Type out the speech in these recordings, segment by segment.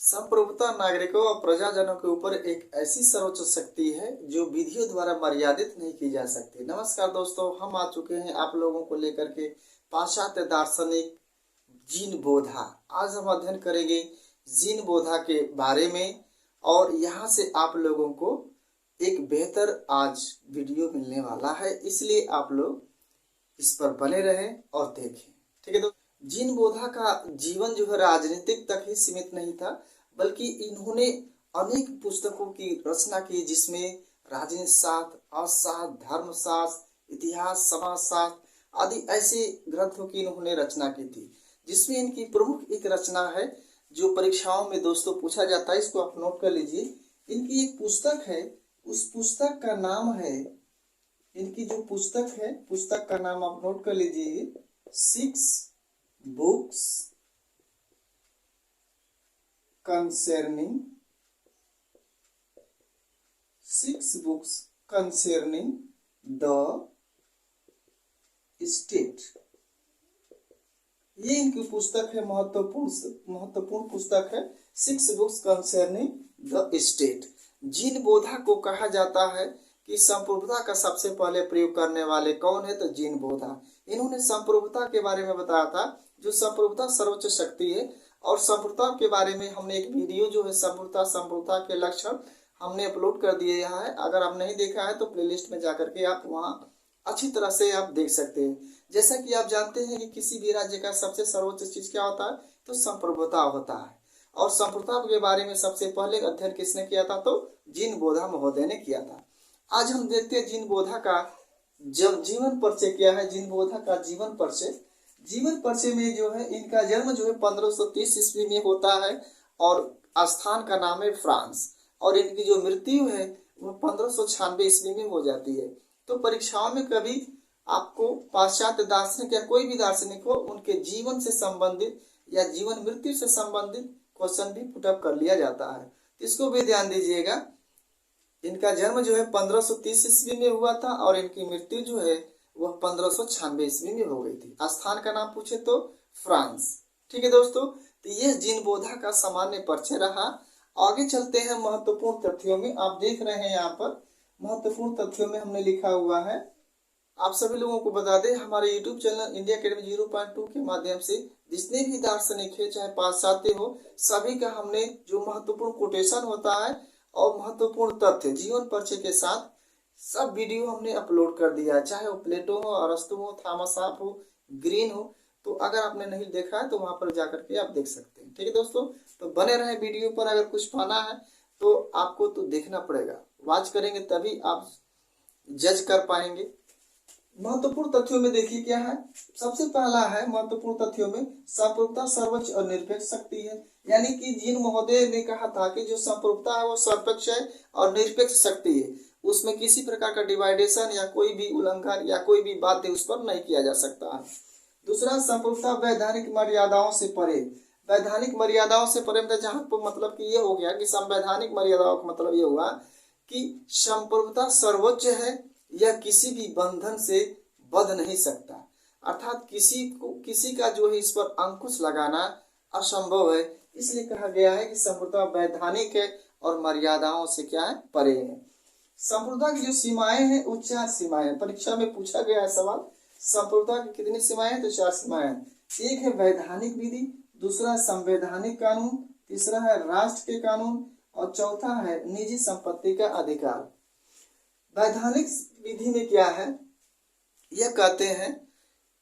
संप्रभुता नागरिकों और प्रजाजनों के ऊपर एक ऐसी सर्वोच्च शक्ति है जो विधियों द्वारा मर्यादित नहीं की जा सकती। नमस्कार दोस्तों, हम आ चुके हैं आप लोगों को लेकर के पाश्चात्य दार्शनिक जीन बोधा। आज हम अध्ययन करेंगे जीन बोधा के बारे में और यहाँ से आप लोगों को एक बेहतर आज वीडियो मिलने वाला है, इसलिए आप लोग इस पर बने रहें और देखें। ठीक है दोस्तों, जीन बोधा का जीवन जो है राजनीतिक तक ही सीमित नहीं था, बल्कि इन्होंने अनेक पुस्तकों की रचना की जिसमें राजनीति शास्त्र, अर्थशास्त्र, धर्मशास्त्र, इतिहास, समाजशास्त्र आदि ऐसे ग्रंथों की इन्होंने रचना की थी। जिसमें इनकी प्रमुख एक रचना है जो परीक्षाओं में दोस्तों पूछा जाता है, इसको आप नोट कर लीजिए। इनकी एक पुस्तक है, उस पुस्तक का नाम है, इनकी जो पुस्तक है पुस्तक का नाम आप नोट कर लीजिए, 6 बुक्स कंसर्निंग द स्टेट। ये इनकी पुस्तक है, महत्वपूर्ण पुस्तक है, 6 books concerning the state. Jean Bodin को कहा जाता है कि संप्रभुता का सबसे पहले प्रयोग करने वाले कौन है, तो जीन बोधा। इन्होंने संप्रभुता के बारे में बताया था, जो संप्रभुता सर्वोच्च शक्ति है। और संप्रभुता के बारे में हमने एक वीडियो जो है संप्रभुता के लक्षण हमने अपलोड कर दिया है। अगर आप नहीं देखा है तो प्लेलिस्ट में जाकर के आप वहाँ अच्छी तरह से आप देख सकते हैं। जैसा कि आप जानते हैं कि किसी भी राज्य का सबसे सर्वोच्च चीज क्या होता है, तो संप्रभुता होता है। और संप्रभुता के बारे में सबसे पहले अध्ययन किसने किया था, तो जीन बोधा महोदय ने किया था। आज हम देखते हैं जीन बोधा का जीवन परिचय क्या है। जीन बोधा का जीवन परिचय में जो है, इनका जन्म जो है 1530 ईस्वी में होता है और स्थान का नाम है फ्रांस। और इनकी जो मृत्यु है वो 1596 ईस्वी में हो जाती है। तो परीक्षाओं में कभी आपको पाश्चात्य दार्शनिक या कोई भी दार्शनिक हो, उनके जीवन से संबंधित या जीवन मृत्यु से संबंधित क्वेश्चन भी पुटअप कर लिया जाता है, तो इसको भी ध्यान दीजिएगा। इनका जन्म जो है 1530 ईस्वी में हुआ था और इनकी मृत्यु जो है वह 1596 ईस्वी में हो गई थी। स्थान का नाम पूछे तो फ्रांस। ठीक है दोस्तों, तो यह जीन बोधा का सामान्य परिचय रहा। आगे चलते हैं महत्वपूर्ण तथ्यों में। आप देख रहे हैं यहाँ पर महत्वपूर्ण तथ्यों में हमने लिखा हुआ है। आप सभी लोगों को बता दें, हमारे YouTube चैनल इंडिया अकेडमी 0.2 के माध्यम से जितने भी दार्शनिक है, चाहे पाश्चात्य हो, सभी का हमने जो महत्वपूर्ण कोटेशन होता है और महत्वपूर्ण तथ्य जीवन परिचय के साथ सब वीडियो हमने अपलोड कर दिया है, चाहे वो प्लेटो हो, अरस्तु हो, थॉमस आप हो, ग्रीन हो। तो अगर आपने नहीं देखा है तो वहां पर जाकर के आप देख सकते हैं। ठीक है दोस्तों, तो बने रहे वीडियो पर। अगर कुछ पाना है तो आपको तो देखना पड़ेगा, वॉच करेंगे तभी आप जज कर पाएंगे। महत्वपूर्ण तथ्यों में देखिए क्या है। सबसे पहला है महत्वपूर्ण तथ्यों में, संप्रभुता सर्वोच्च और निरपेक्ष शक्ति है। यानी कि जीन महोदय ने कहा था कि जो संप्रभुता है वो सर्वोच्च है और निरपेक्ष शक्ति है, उसमें किसी प्रकार का डिवाइडेशन या कोई भी उल्लंघन या कोई भी बाध्य उस पर नहीं किया जा सकता है। दूसरा, संप्रभुता वैधानिक मर्यादाओं से परे। वैधानिक मर्यादाओं से परे मतलब जहाँ पर मतलब कि ये हो गया कि संवैधानिक मर्यादाओं का मतलब ये हुआ कि संप्रभुता सर्वोच्च है, यह किसी भी बंधन से बंध नहीं सकता। अर्थात किसी का जो है इस पर अंकुश लगाना असंभव है। इसलिए कहा गया है कि संप्रभुता वैधानिक है और मर्यादाओं से क्या है, परे है। संप्रभुता की जो सीमाएं हैं वो 4 सीमाएं हैं। परीक्षा में पूछा गया है सवाल, संप्रभुता की कितनी सीमाएं हैं, तो 4 सीमाएं हैं। एक है वैधानिक विधि, दूसरा है संवैधानिक कानून, तीसरा है राष्ट्र के कानून और चौथा है निजी संपत्ति का अधिकार। वैधानिक विधि में क्या है, यह कहते हैं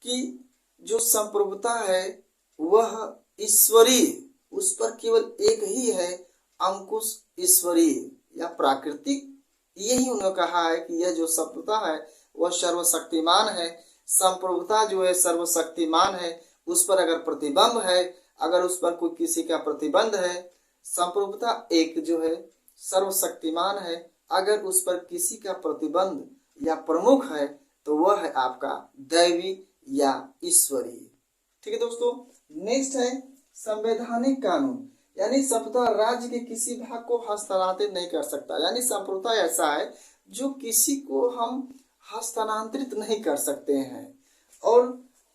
कि जो संप्रभुता है वह ईश्वरीय, उस पर केवल एक ही है अंकुश, ईश्वरीय या प्राकृतिक। यही उन्होंने कहा है कि यह जो संप्रभुता है वह सर्वशक्तिमान है। संप्रभुता जो है सर्वशक्तिमान है, उस पर अगर प्रतिबंध है, अगर उस पर कोई किसी का प्रतिबंध है, संप्रभुता एक जो है सर्वशक्तिमान है, अगर उस पर किसी का प्रतिबंध या प्रमुख है तो वह है आपका दैवी या ईश्वरीय। ठीक है दोस्तों, नेक्स्ट है संवैधानिक कानून। यानी संप्रभुता राज्य के किसी भाग को हस्तांतरित नहीं कर सकता। यानी संप्रभुता ऐसा है जो किसी को हम हस्तांतरित नहीं कर सकते हैं। और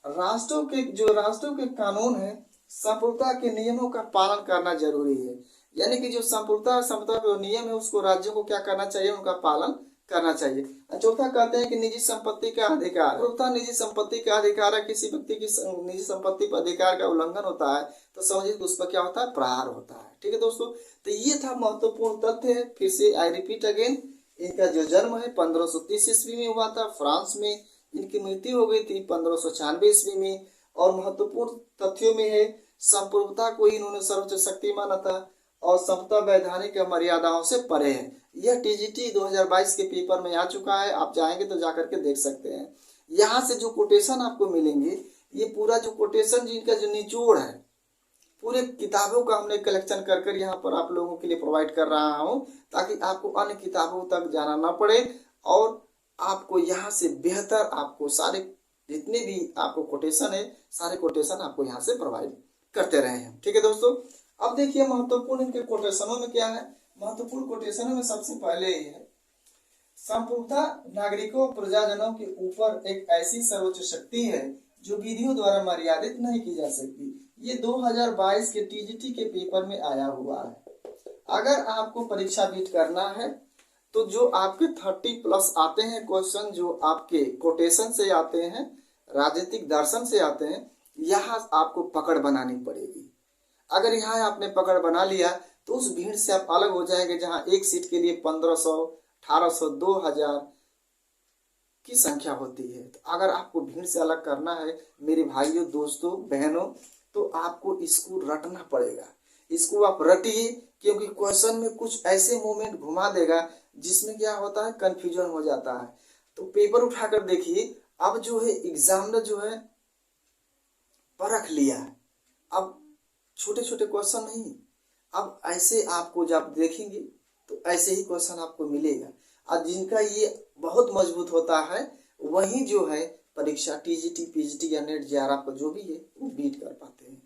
राष्ट्रों के कानून है संप्रभुता के नियमों का पालन करना जरूरी है। यानी कि जो संप्रभुता समता के नियम है उसको राज्यों को क्या करना चाहिए, उनका पालन करना चाहिए। चौथा कहते हैं कि निजी संपत्ति का अधिकार। संप्रभुता निजी संपत्ति का अधिकार है। किसी व्यक्ति की निजी संपत्ति पर अधिकार का उल्लंघन होता है तो समझिए उस पर क्या होता है, प्रहार होता है। ठीक है दोस्तों, तो ये था महत्वपूर्ण तथ्य है। फिर से आई रिपीट अगेन, इनका जो जन्म है 1530 ईस्वी में हुआ था फ्रांस में। इनकी मृत्यु हो गई थी 1596 ईस्वी में। और महत्वपूर्ण तथ्यों में है संप्रभुता को इन्होंने सर्वोच्च शक्ति माना था और समता वैधानिक मर्यादाओं से परे है। यह टीजीटी 2022 के पेपर में आ चुका है, आप चाहेंगे तो जाकर के देख सकते हैं। यहाँ से जो कोटेशन आपको मिलेंगे, ये पूरा जो कोटेशन जिनका जो निचोड़ है पूरे किताबों का हमने कलेक्शन कर कर यहाँ पर आप लोगों के लिए प्रोवाइड कर रहा हूँ, ताकि आपको अन्य किताबों तक जाना ना पड़े और आपको यहाँ से बेहतर आपको सारे जितने भी आपको कोटेशन है सारे कोटेशन आपको यहाँ से प्रोवाइड करते रहे हैं। ठीक है दोस्तों, अब देखिए महत्वपूर्ण इनके कोटेशनों में क्या है। महत्वपूर्ण कोटेशनों में सबसे पहले ये है, संप्रभुता नागरिकों प्रजाजनों के ऊपर एक ऐसी सर्वोच्च शक्ति है जो विधियों द्वारा मर्यादित नहीं की जा सकती। ये 2022 के टीजीटी के पेपर में आया हुआ है। अगर आपको परीक्षा बीट करना है तो जो आपके 30+ आते हैं क्वेश्चन, जो आपके कोटेशन से आते हैं, राजनीतिक दर्शन से आते हैं, यहाँ आपको पकड़ बनानी पड़ेगी। अगर यहाँ आपने पकड़ बना लिया तो उस भीड़ से आप अलग हो जाएंगे, जहाँ एक सीट के लिए 1500, 1800, 2000 की संख्या होती है। तो अगर आपको भीड़ से अलग करना है मेरे भाइयों, दोस्तों, बहनों, तो आपको इसको रटना पड़ेगा। इसको आप रटिए, क्योंकि क्वेश्चन में कुछ ऐसे मोमेंट घुमा देगा जिसमें क्या होता है, कंफ्यूजन हो जाता है। तो पेपर उठाकर देखिए, अब जो है एग्जामिनर जो है परख लिया है। अब छोटे छोटे क्वेश्चन नहीं, अब ऐसे आपको जब देखेंगे तो ऐसे ही क्वेश्चन आपको मिलेगा। और जिनका ये बहुत मजबूत होता है वही जो है परीक्षा टीजीटी, पीजीटी या नेट जेआरएफ का जो भी है वो बीट कर पाते हैं।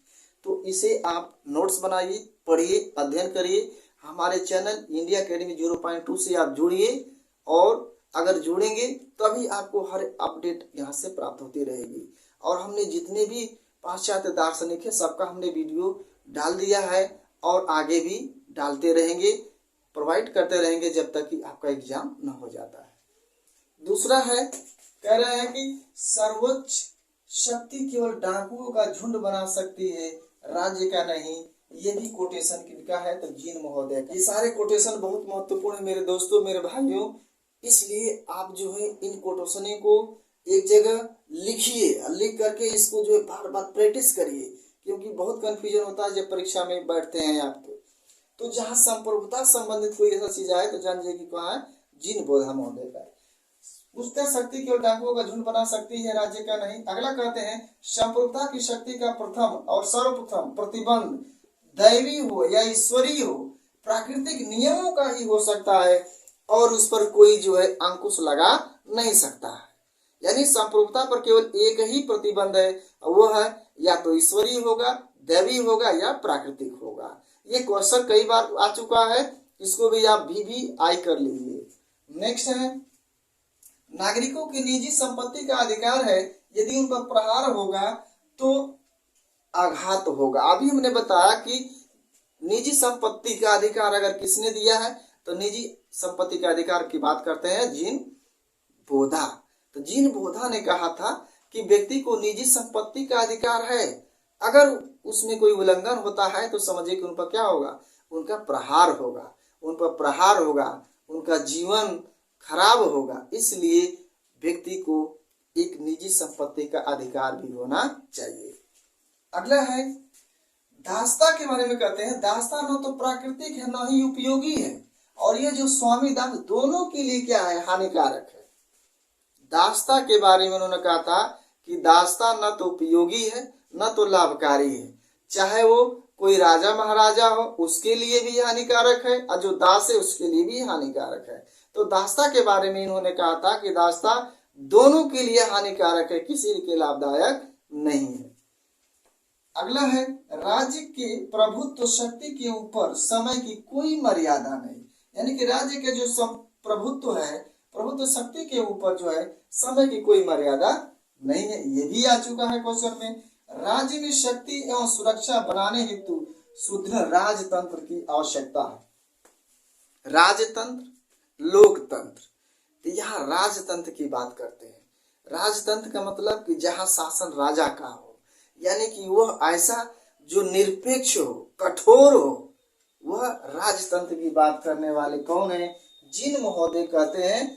तो इसे आप नोट्स बनाइए, पढ़िए, अध्ययन करिए। हमारे चैनल इंडिया एकेडमी 0.2 से आप जुड़िए, और अगर जुड़ेंगे तभी आपको हर अपडेट यहाँ से प्राप्त होती रहेगी। और हमने जितने भी पाश्चात्य दार्शनिक है सबका हमने वीडियो डाल दिया है और आगे भी डालते रहेंगे, प्रोवाइड करते रहेंगे जब तक कि आपका एग्जाम न हो जाता है। दूसरा है, कह रहे हैं कि सर्वोच्च शक्ति केवल डाकुओं का झुंड बना सकती है, राज्य का नहीं। ये भी कोटेशन किनका है, तो जीन महोदय का। ये सारे कोटेशन बहुत महत्वपूर्ण है मेरे दोस्तों, मेरे भाइयों। इसलिए आप जो है इन कोटेशनों को एक जगह लिखिए, लिख करके इसको जो है बार बार प्रैक्टिस करिए, क्योंकि बहुत कंफ्यूजन होता है जब परीक्षा में बैठते हैं आपको। तो जहाँ संप्रभुता संबंधित कोई ऐसा चीज आए तो जान जाइए कि कहाँ है, जीन बोधा महोदय का। उसका शक्ति केवल डाकुओं का झुंड बना सकती है, राज्य का नहीं। अगला कहते हैं, संप्रभुता की शक्ति का प्रथम और सर्वप्रथम प्रतिबंध दैवी हो या ईश्वरीय हो, प्राकृतिक नियमों का ही हो सकता है और उस पर कोई जो है अंकुश लगा नहीं सकता है। यानी संप्रभुता पर केवल एक ही प्रतिबंध है, वो है या तो ईश्वरीय होगा, दैवी होगा या प्राकृतिक होगा। ये क्वेश्चन कई बार आ चुका है, इसको भी आप VVI कर लीजिए। नेक्स्ट है, नागरिकों की निजी संपत्ति का अधिकार है, यदि उन पर प्रहार होगा तो आघात होगा। अभी हमने बताया कि निजी संपत्ति का अधिकार अगर किसने दिया है, तो निजी संपत्ति का अधिकार की बात करते हैं जीन बोधा। तो जीन बोधा ने कहा था कि व्यक्ति को निजी संपत्ति का अधिकार है, अगर उसमें कोई उल्लंघन होता है तो समझिए कि उन पर क्या होगा, उनका प्रहार होगा, उन पर प्रहार होगा, उनका जीवन खराब होगा। इसलिए व्यक्ति को एक निजी संपत्ति का अधिकार भी होना चाहिए। अगला है, दासता के बारे में कहते हैं, दासता न तो प्राकृतिक है न ही उपयोगी है, और ये जो स्वामी दास दोनों के लिए क्या है, हानिकारक है। दासता के बारे में उन्होंने कहा था कि दासता न तो उपयोगी है न तो लाभकारी है, चाहे वो कोई राजा महाराजा हो उसके लिए भी हानिकारक है और जो दास है उसके लिए भी हानिकारक है। तो दासता के बारे में इन्होंने कहा था कि दासता दोनों के लिए हानिकारक है, किसी के लाभदायक नहीं है। अगला है, राज्य के प्रभुत्व शक्ति के ऊपर समय की कोई मर्यादा नहीं। यानी कि राज्य के जो प्रभुत्व है, प्रभुत्व शक्ति के ऊपर जो है समय की कोई मर्यादा नहीं है। ये भी आ चुका है क्वेश्चन में। राज्य में शक्ति एवं सुरक्षा बनाने हेतु सुदृढ़ राजतंत्र की आवश्यकता है। राजतंत्र, लोकतंत्र, तो यहाँ राजतंत्र की बात करते हैं। राजतंत्र का मतलब कि जहाँ शासन राजा का हो, यानी कि वह ऐसा जो निरपेक्ष हो, कठोर हो, वह राजतंत्र की बात करने वाले कौन है? जिन महोदय कहते हैं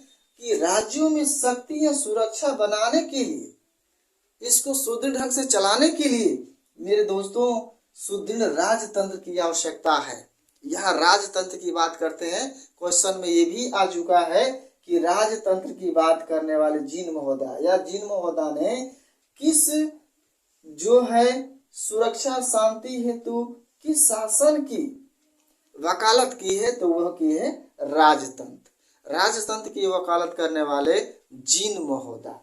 कि राज्यों में शक्ति या सुरक्षा बनाने के लिए, इसको सुदृढ़ ढंग से चलाने के लिए मेरे दोस्तों सुदृढ़ राजतंत्र की आवश्यकता है। यहाँ राजतंत्र की बात करते हैं। क्वेश्चन में ये भी आ चुका है कि राजतंत्र की बात करने वाले जिन महोदय या जिन महोदय ने किस जो है सुरक्षा शांति हेतु किस शासन की वकालत की है, तो वह की है राजतंत्र। राजतंत्र की वकालत करने वाले जिन महोदय।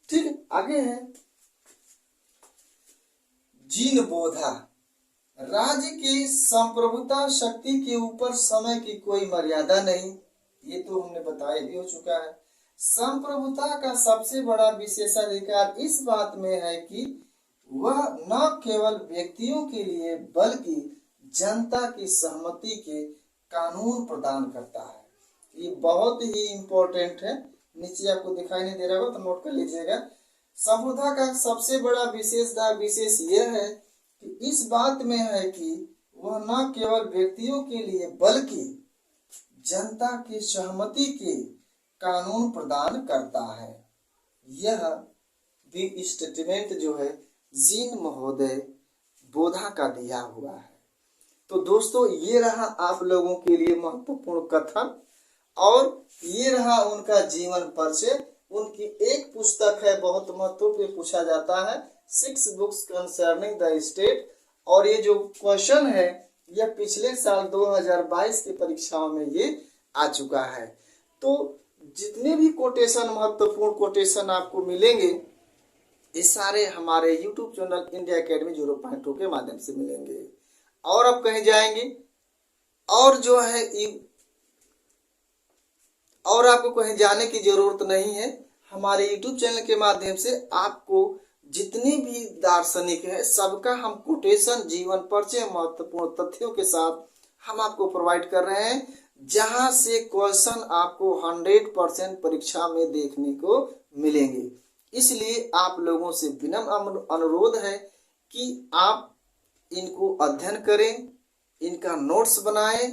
ठीक है, आगे है जिन बोधा। राज्य की संप्रभुता शक्ति के ऊपर समय की कोई मर्यादा नहीं, ये तो हमने बताया भी हो चुका है। संप्रभुता का सबसे बड़ा विशेषाधिकार इस बात में है कि वह न केवल व्यक्तियों के लिए बल्कि जनता की सहमति के कानून प्रदान करता है। ये बहुत ही इंपॉर्टेंट है, नीचे आपको दिखाई नहीं दे रहा होगा तो नोट कर लीजिएगा। संप्रभुता का सबसे बड़ा विशेष यह है कि इस बात में है कि वह न केवल व्यक्तियों के लिए बल्कि जनता की सहमति के कानून प्रदान करता है। यह भी स्टेटमेंट जो है जिन महोदय बोधा का दिया हुआ है। तो दोस्तों ये रहा आप लोगों के लिए महत्वपूर्ण कथन और ये रहा उनका जीवन परिचय। उनकी एक पुस्तक है, बहुत महत्वपूर्ण पूछा जाता है, 6 बुक्स कंसर्निंग द स्टेट। और ये जो क्वेश्चन है यह पिछले साल 2022 की परीक्षाओं में ये आ चुका है। तो जितने भी कोटेशन महत्वपूर्ण कोटेशन आपको मिलेंगे ये सारे हमारे YouTube चैनल इंडिया एकेडमी 0.2 के माध्यम से मिलेंगे। और अब कहीं जाएंगे और जो है और आपको कहीं जाने की जरूरत नहीं है। हमारे YouTube चैनल के माध्यम से आपको जितने भी दार्शनिक है सबका हम कोटेशन, जीवन परिचय, महत्वपूर्ण तथ्यों के साथ हम आपको प्रोवाइड कर रहे हैं, जहां से क्वेश्चन आपको 100% परीक्षा में देखने को मिलेंगे। इसलिए आप लोगों से विनम्र अनुरोध है कि आप इनको अध्ययन करें, इनका नोट्स बनाएं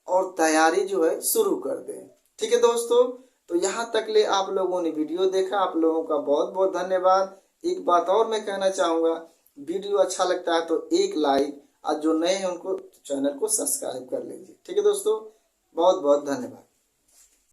और तैयारी जो है शुरू कर दें। ठीक है दोस्तों, तो यहाँ तक ले आप लोगों ने वीडियो देखा, आप लोगों का बहुत बहुत धन्यवाद। एक बात और मैं कहना चाहूँगा, वीडियो अच्छा लगता है तो एक लाइक और जो नए हैं उनको चैनल को सब्सक्राइब कर लीजिए। ठीक है दोस्तों, बहुत बहुत धन्यवाद।